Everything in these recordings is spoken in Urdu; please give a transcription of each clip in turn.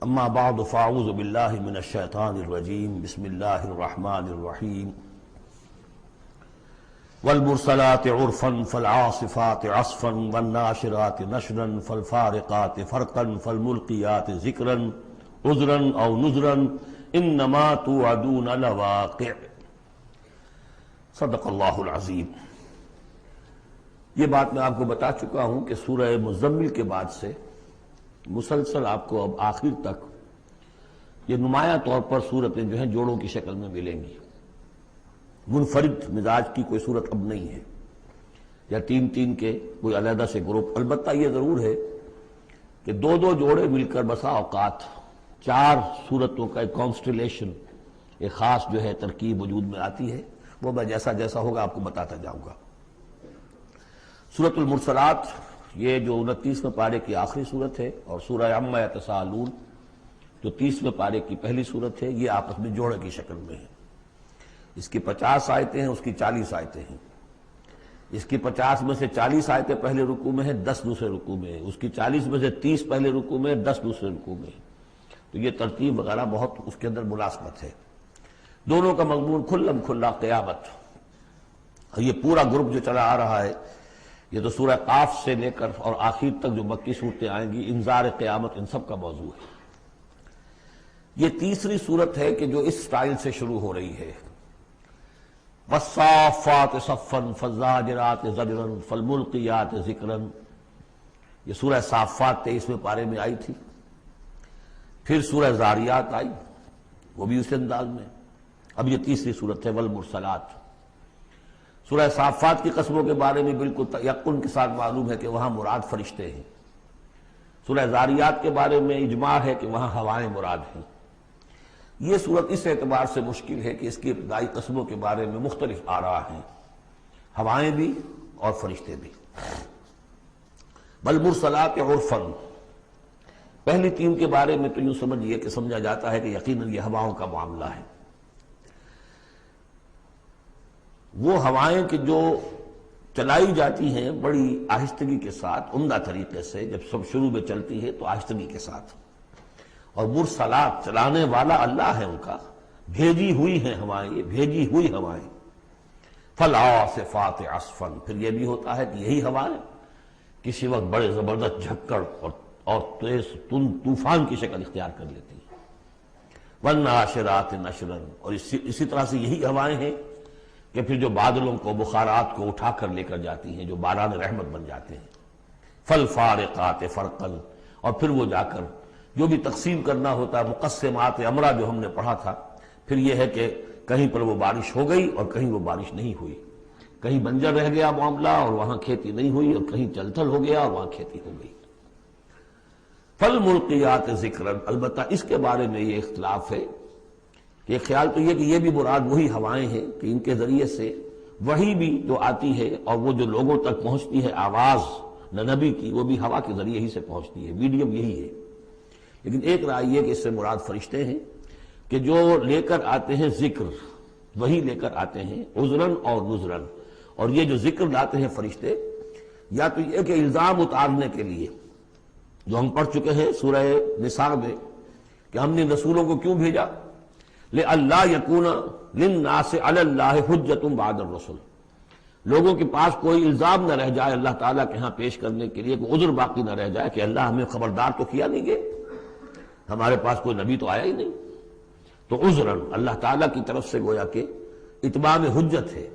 اما بعد فاعوذ باللہ من الشیطان الرجیم بسم اللہ الرحمن الرحیم والمرسلات عرفا فالعاصفات عصفا والناشرات نشرا فالفارقات فرقا فالملقیات ذکرا عذرا او نذرا انما توعدون لواقع۔ صدق اللہ العظیم۔ یہ بات میں آپ کو بتا چکا ہوں کہ سورہ مزمل کے بعد سے مسلسل آپ کو اب آخر تک یہ نمایاں طور پر صورتیں جو ہیں جوڑوں کی شکل میں ملیں گی۔ منفرد مزاج کی کوئی صورت اب نہیں ہے، یا تین تین کے کوئی علیحدہ سے گروپ۔ البتہ یہ ضرور ہے کہ دو دو جوڑے مل کر بسا اوقات چار صورتوں کا ایک کانسٹیلیشن، ایک خاص جو ہے ترکیب وجود میں آتی ہے، وہ میں جیسا جیسا ہوگا آپ کو بتاتا جاؤں گا۔ سورۃ المرسلات یہ جو 29ویں پارے کی آخری صورت ہے، اور سورہ عما یتساءلون جو 30ویں پارے کی پہلی صورت ہے، یہ آپس میں جوڑے کی شکل میں ہے۔ اس کی 50 آیتیں ہیں، اس کی 40 آیتیں ہیں۔ اس کی 50 میں سے 40 آیتیں پہلے رکوع میں ہیں، 10 دوسرے رکوع میں ہیں۔ اس کی 40 میں سے 30 پہلے رکوع میں ہیں، 10 دوسرے رکوع میں ہیں۔ تو یہ ترتیب وغیرہ بہت اس کے اندر مناسبت ہے۔ دونوں کا مضمون کھلم کھلا قیامت، اور یہ پورا گروپ جو چلا آ رہا ہے، یہ تو سورہ قاف سے لے کر اور آخر تک جو مکی صورتیں آئیں گی، انذار قیامت ان سب کا موضوع ہے۔ یہ تیسری صورت ہے کہ جو اس سٹائل سے شروع ہو رہی ہے، والصافات صفا فالزاجرات زجرا فالملقیات ذکرا۔ یہ سورہ صافات 23ویں پارے میں آئی تھی، پھر سورہ زاریات آئی، وہ بھی اسی انداز میں۔ اب یہ تیسری صورت ہے والمرسلات۔ سورہ صافات کی قسموں کے بارے میں بالکل یقین کے ساتھ معلوم ہے کہ وہاں مراد فرشتے ہیں۔ سورہ زاریات کے بارے میں اجماع ہے کہ وہاں ہوائیں مراد ہیں۔ یہ صورت اس اعتبار سے مشکل ہے کہ اس کی ابتدائی قسموں کے بارے میں مختلف آراء ہیں، ہوائیں بھی اور فرشتے بھی۔ والمرسلات عرفا، پہلی تین کے بارے میں تو یوں سمجھیے کہ سمجھا جاتا ہے کہ یقیناً یہ ہواؤں کا معاملہ ہے۔ وہ ہوائیں کہ جو چلائی جاتی ہیں بڑی آہستگی کے ساتھ، عمدہ طریقے سے، جب سب شروع میں چلتی ہے تو آہستگی کے ساتھ، اور مرسلات چلانے والا اللہ ہے ان کا، بھیجی ہوئی ہیں ہوائیں، یہ بھیجی ہوئی ہوائیں۔ فالعاصفات عصفا، پھر یہ بھی ہوتا ہے کہ یہی ہوائیں کسی وقت بڑے زبردست جھکڑ اور تیز طوفان کی شکل اختیار کر لیتی ہیں۔ والناشرات نشرا، اور اسی طرح سے یہی ہوائیں ہیں کہ پھر جو بادلوں کو، بخارات کو اٹھا کر لے کر جاتی ہیں، جو باران رحمت بن جاتے ہیں۔ فالفارقات فرقا، اور پھر وہ جا کر جو بھی تقسیم کرنا ہوتا ہے، مقسمات امرا جو ہم نے پڑھا تھا، پھر یہ ہے کہ کہیں پر وہ بارش ہو گئی اور کہیں وہ بارش نہیں ہوئی، کہیں بنجر رہ گیا معاملہ اور وہاں کھیتی نہیں ہوئی، اور کہیں چل تھل ہو گیا اور وہاں کھیتی ہو گئی۔ فالملقیات ذکرا، البتہ اس کے بارے میں یہ اختلاف ہے کہ خیال تو یہ کہ یہ بھی مراد وہی ہوائیں ہیں کہ ان کے ذریعے سے وحی بھی جو آتی ہے اور وہ جو لوگوں تک پہنچتی ہے آواز نبی کی، وہ بھی ہوا کے ذریعے ہی سے پہنچتی ہے، میڈیم یہی ہے۔ لیکن ایک رائے یہ کہ اس سے مراد فرشتے ہیں کہ جو لے کر آتے ہیں ذکر، وہی لے کر آتے ہیں عذراً اور نذراً۔ اور یہ جو ذکر لاتے ہیں فرشتے، یا تو یہ کہ الزام اتارنے کے لیے، جو ہم پڑھ چکے ہیں سورہ نساء میں کہ ہم نے رسولوں کو کیوں بھیجا، لِأَلَّا يَكُونَ لِلنَّاسِ عَلَى اللَّهِ حُجَّةٌ بَعْدَ الرُّسُلِ، لوگوں کے پاس کوئی الزام نہ رہ جائے اللہ تعالیٰ کے ہاں پیش کرنے کے لیے، کوئی عذر باقی نہ رہ جائے کہ اللہ ہمیں خبردار تو کیا نہیں گئے، ہمارے پاس کوئی نبی تو آیا ہی نہیں۔ تو عذراً اللہ تعالیٰ کی طرف سے گویا کہ اتمام حجت ہے،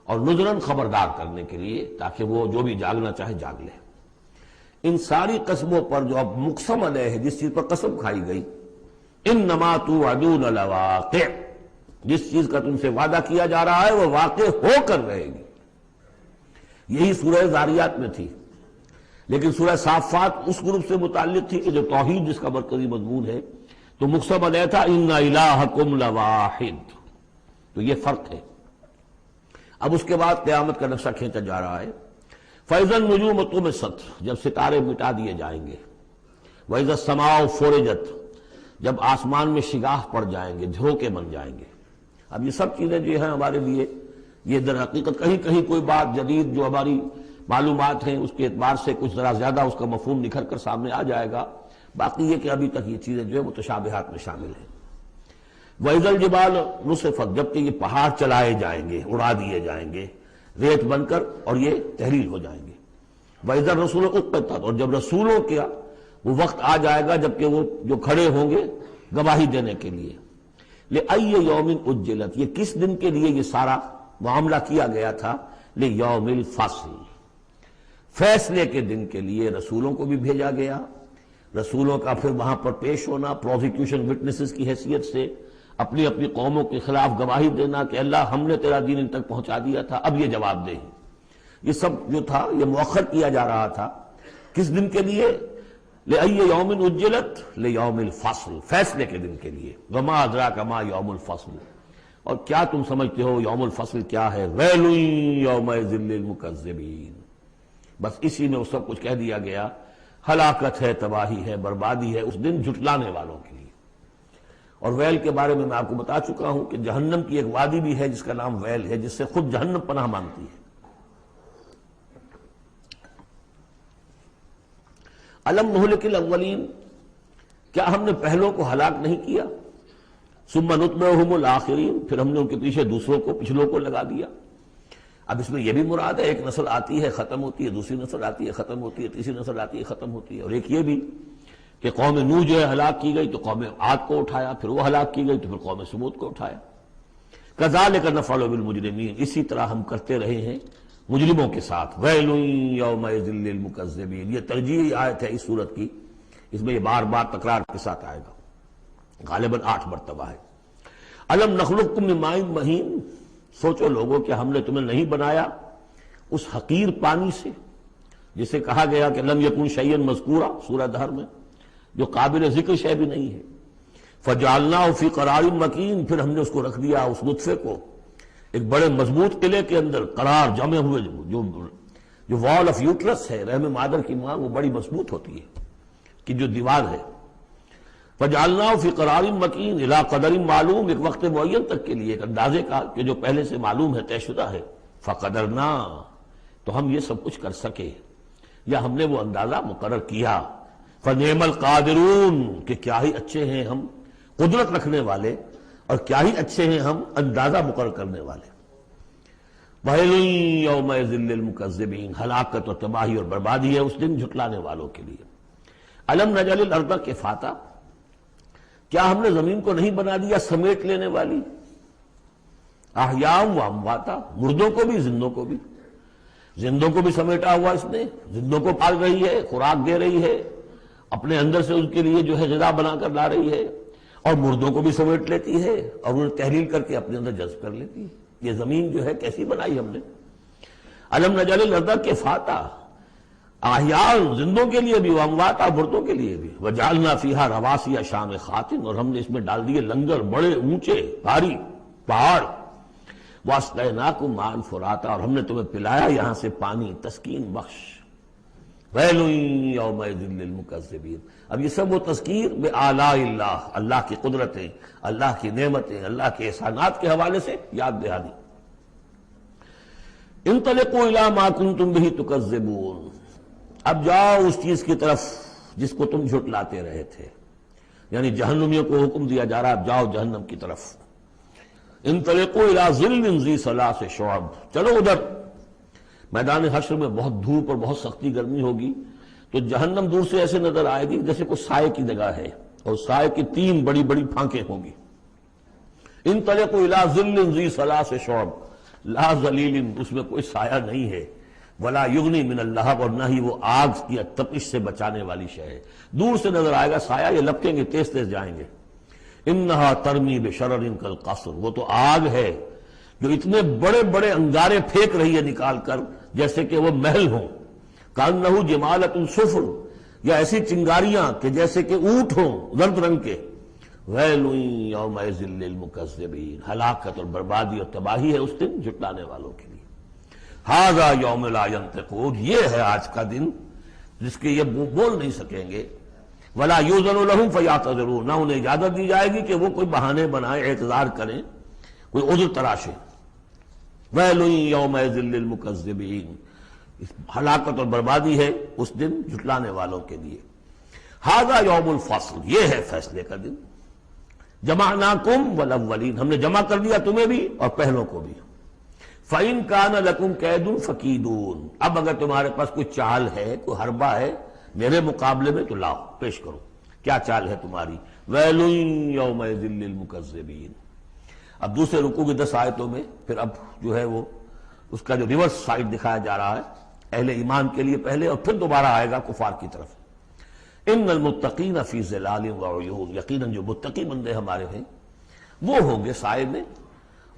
اور نذراً خبردار کرنے کے لیے تاکہ وہ جو بھی جاگنا چاہے جاگ لے۔ ان ساری قسموں پر جو اب مقسم علیہ ہے، جس چیز پر قسم کھائی گئی، انما توعدون لواقع، جس چیز کا تم سے وعدہ کیا جا رہا ہے وہ واقع ہو کر رہے گی۔ یہی سورہ زاریات میں تھی، لیکن سورہ صافات اس گروپ سے متعلق تھی کہ جو توحید جس کا مرکزی مضمون ہے، تو مقسم علیہ تھا ان الہکم لواحد۔ تو یہ فرق ہے۔ اب اس کے بعد قیامت کا نقشہ کھینچا جا رہا ہے۔ فَإِذَا النُّجُومُ طُمِسَتْ، جب ستارے مٹا دیے جائیں گے۔ وَإِذَا السَّمَاءُ فُرِجَتْ، جب آسمان میں شگاف پڑ جائیں گے، جھروکے بن جائیں گے۔ اب یہ سب چیزیں جو ہیں ہمارے لیے، یہ در حقیقت کہیں کہیں کوئی بات جدید جو ہماری معلومات ہیں اس کے اعتبار سے کچھ ذرا زیادہ اس کا مفہوم نکھر کر سامنے آ جائے گا، باقی یہ کہ ابھی تک یہ چیزیں جو ہے متشابہات میں شامل ہیں۔ وَإِذَا الْجِبَالُ نُصِفَتْ، جبکہ یہ پہاڑ چلائے جائیں گے، اڑا دیے جائیں گے ریت بن کر اور یہ تحلیل ہو جائیں گے۔ وَإِذَا الرُّسُلُ أُقِّتَتْ، اور جب رسولوں کا وہ وقت آ جائے گا جبکہ وہ جو کھڑے ہوں گے گواہی دینے کے لیے۔ لِأَيِّ يَوْمٍ أُجِّلَتْ، یہ کس دن کے لیے یہ سارا معاملہ کیا گیا تھا؟ لِيَوْمِ الْفَصْلِ، فیصلے کے دن کے لیے رسولوں کو بھی بھیجا گیا، رسولوں کا پھر وہاں پر پیش ہونا، پروزیکیوشن وٹنسز کی حیثیت سے اپنی اپنی قوموں کے خلاف گواہی دینا کہ اللہ ہم نے تیرا دین ان تک پہنچا دیا تھا، اب یہ جواب دے۔ یہ سب جو تھا یہ مؤخر کیا جا رہا تھا، کس دن کے لیے؟ لِأَيِّ يَوْمٍ أُجِّلَتْ لِيَوْمِ الْفَصْلِ، فیصلے کے دن کے لیے۔ وَمَا أَدْرَاكَ مَا يَوْمُ الْفَصْلِ، اور کیا تم سمجھتے ہو یوم الفصل کیا ہے؟ وَيْلٌ يَوْمَئِذٍ لِّلْمُكَذِّبِينَ، بس اسی میں وہ سب کچھ کہہ دیا گیا، ہلاکت ہے، تباہی ہے، بربادی ہے اس دن جھٹلانے والوں کے لیے۔ اور ویل کے بارے میں آپ کو بتا چکا ہوں کہ جہنم کی ایک وادی بھی ہے جس کا نام ویل ہے، جس سے خود جہنم پناہ مانگتی ہے۔ الم نہلک الاولین، کیا ہم نے پہلوں کو ہلاک نہیں کیا؟ ثم نتبعہم الآخرین، پھر ہم نے ان کے پیچھے دوسروں کو، پچھلوں کو لگا دیا۔ اب اس میں یہ بھی مراد ہے ایک نسل آتی ہے ختم ہوتی ہے، دوسری نسل آتی ہے ختم ہوتی ہے، تیسری نسل آتی ہے ختم ہوتی ہے، اور ایک یہ بھی کہ قوم نوح جو ہے ہلاک کی گئی تو قوم عاد کو اٹھایا، پھر وہ ہلاک کی گئی تو پھر قوم سمود کو اٹھایا۔ کذالک نفعل بالمجرمین، اسی طرح ہم کرتے رہے ہیں مجرموں کے ساتھ۔ ویل یومئذ للمکذبین، یہ ترجیحی آیت ہے اس سورت کی، اس میں یہ بار بار تکرار کے ساتھ آئے گا، غالباً 8 مرتبہ ہے۔ الم نخلقکم من ماء مہین، سوچو لوگوں کہ ہم نے تمہیں نہیں بنایا اس حقیر پانی سے جسے کہا گیا کہ لم یکن شیئا مذکورا سورہ دہر میں، جو قابل ذکر شے بھی نہیں ہے۔ فجعلناہ فی قرار مکین، پھر ہم نے اس کو رکھ دیا، اس نطفے کو ایک بڑے مضبوط قلعے کے اندر قرار جمے ہوئے، جو وال آف یوٹرس ہے، رحم مادر کی ماں، وہ بڑی مضبوط ہوتی ہے کہ جو دیوار ہے۔ فجعلناہ فی قرار مکین الی قدر معلوم، ایک وقت معین تک کے لیے، ایک اندازے کا کہ جو پہلے سے معلوم ہے، طے شدہ ہے۔ فقدرنا، تو ہم یہ سب کچھ کر سکے، یا ہم نے وہ اندازہ مقرر کیا۔ فنعم القادرون، کہ کیا ہی اچھے ہیں ہم قدرت رکھنے والے، اور کیا ہی اچھے ہیں ہم اندازہ مقرر کرنے والے۔ وَيْلٌ يَوْمَئِذٍ لِّلْمُكَذِّبِينَ، ہلاکت اور تباہی اور بربادی ہے اس دن جھٹلانے والوں کے لیے۔ الم نجعل الارض کفاتا، کیا ہم نے زمین کو نہیں بنا دیا سمیٹ لینے والی؟ احیاء و امواتا، مردوں کو بھی زندوں کو بھی، زندوں کو بھی سمیٹا ہوا اس نے، زندوں کو پال رہی ہے، خوراک دے رہی ہے، اپنے اندر سے ان کے لیے جو ہے غذا بنا کر لا رہی ہے، اور مردوں کو بھی سمیٹ لیتی ہے اور انہیں تحلیل کر کے اپنے اندر جذب کر لیتی ہے۔ یہ زمین جو ہے کیسی بنائی ہم نے۔ الم نجعل الارض کفاتا، احیاء زندوں کے لیے بھی، امواتا مردوں کے لیے بھی۔ وجعلنا فیہا رواسی شامخات، اور ہم نے اس میں ڈال دیے لنگر بڑے اونچے بھاری پہاڑ۔ واسقیناکم ماء فراتا، اور ہم نے تمہیں پلایا یہاں سے پانی تسکین بخش۔ ویل یومئذ للمکذبین، اب یہ سب وہ تذکیر بآلاء اللہ، اللہ کی قدرتیں، اللہ کی نعمتیں، اللہ کے احسانات کے حوالے سے یاد دہانی۔ انطلقوا الی ما کنتم بہ تکذبون، اب جاؤ اس چیز کی طرف جس کو تم جھٹلاتے رہے تھے، یعنی جہنمیوں کو حکم دیا جا رہا ہے اب جاؤ جہنم کی طرف۔ انطلقوا الی ظل ذی ثلاث شعب، چلو ادھر۔ میدان حشر میں بہت دھوپ اور بہت سختی گرمی ہوگی، تو جہنم دور سے ایسے نظر آئے گی جیسے کوئی سائے کی جگہ ہے، اور سائے کی 3 بڑی بڑی پھانکیں ہوں گی۔ انطلقوا الی ظل ذی ثلاث شعب، لا ظلیل، اس میں کوئی سایہ نہیں ہے، ولا یغنی من اللہب، اور نہ ہی وہ آگ کی تپش سے بچانے والی شے ہے۔ دور سے نظر آئے گا سایہ، یہ لپکیں گے، تیز تیز جائیں گے۔ انہا ترمی بشرر کالقصر، وہ تو آگ ہے جو اتنے بڑے بڑے انگارے پھینک رہی ہے نکال کر جیسے کہ وہ محل ہوں۔ کانہ جمالۃ صفر، یا ایسی چنگاریاں کہ جیسے کہ اونٹ ہوں زرد رنگ کے۔ ویل یومئذ للمکذبین، ہلاکت اور بربادی اور تباہی ہے اس دن جھٹلانے والوں کے لیے۔ ھذا یوم لا ینطقون، یہ ہے آج کا دن جس کے یہ بول نہیں سکیں گے۔ ولا یؤذن لهم فیعتذرون، نہ انہیں اجازت دی جائے گی کہ وہ کوئی بہانے بنائیں، اعتذار کریں، کوئی عذر تراشیں۔ ویل یومئذ للمکذبین، ہلاکت اور بربادی ہے اس دن جھٹلانے والوں کے لیے۔ ھذا یوم الفصل، یہ ہے فیصلے کا دن، جمعناکم والاولین، ہم نے جمع کر دیا تمہیں بھی اور پہلوں کو بھی۔ فَإِن كَانَ لَكُمْ كَيْدٌ فَكِيدُونِ، اب اگر تمہارے پاس کوئی چال ہے، کوئی حربہ ہے میرے مقابلے میں تو لاؤ، پیش کرو، کیا چال ہے تمہاری؟ وَيْلٌ يَوْمَئِذٍ لِّلْمُكَذِّبِينَ۔ اب دوسرے رکوع کی 10 آیتوں میں پھر اب جو ہے وہ اس کا جو ریورس سائڈ دکھایا جا رہا ہے اہل ایمان کے لیے پہلے، اور پھر دوبارہ آئے گا کفار کی طرف۔ ان المتقین فی ظلال وعیون، یقیناً جو متقی بندے ہمارے ہیں وہ ہوں گے سائے میں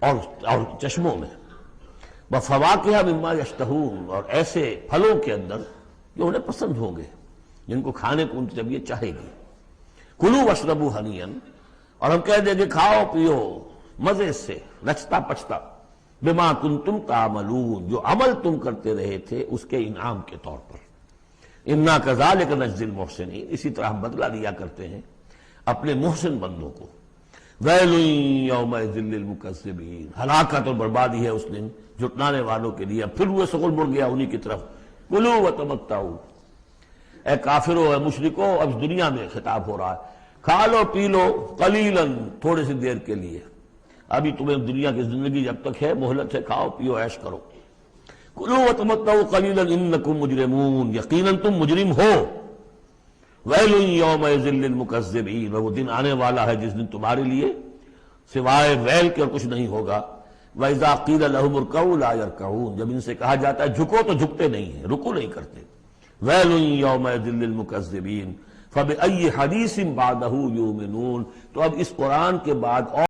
اور چشموں میں، وفواکہ مما یشتہون، اور ایسے پھلوں کے اندر جو انہیں پسند ہوں گے، جن کو کھانے کو ان کی طبیعت چاہے گی۔ کلوا واشربوا ہنیئا، اور ہم کہہ دیں گے کھاؤ پیو مزے سے، نچتا پچتا، بما کنتم تعملون، جو عمل تم کرتے رہے تھے اس کے انعام کے طور پر۔ انا کذالک نجزی المحسنین، اسی طرح ہم بدلہ دیا کرتے ہیں اپنے محسن بندوں کو۔ ویل یومئذ للمکذبین، ہلاکت اور بربادی ہے اس دن جھٹلانے والوں کے لیے۔ پھر وہ سغل مڑ گیا انہی کی طرف، کلوا وتمتعوا، اے کافرو اے مشرکو، اب دنیا میں خطاب ہو رہا ہے، کھا لو پی لو قلیلا، تھوڑے سی دیر کے لیے، ابھی تمہیں دنیا کی زندگی جب تک ہے مہلت ہے، کھاؤ پیو عیش کرو۔ کلوا وتمتعوا قلیلا انکم مجرمون، یقیناً تم مجرم ہو۔ ویل یومئذ للمکذبین، وہ دن آنے والا ہے جس دن تمہارے لیے سوائے ویل کے اور کچھ نہیں ہوگا۔ وَإِذَا قِيلَ لَهُمُ ارْكَعُوا لَا يَرْكَعُونَ، جب ان سے کہا جاتا ہے جھکو تو جھکتے نہیں ہیں، رکوع نہیں کرتے۔ ویل یومئذ للمکذبین فَبِأَيِّ حَدِیثٍ بَعْدَهُ یُؤْمِنُونَ، تو اب اس قرآن کے بعد اور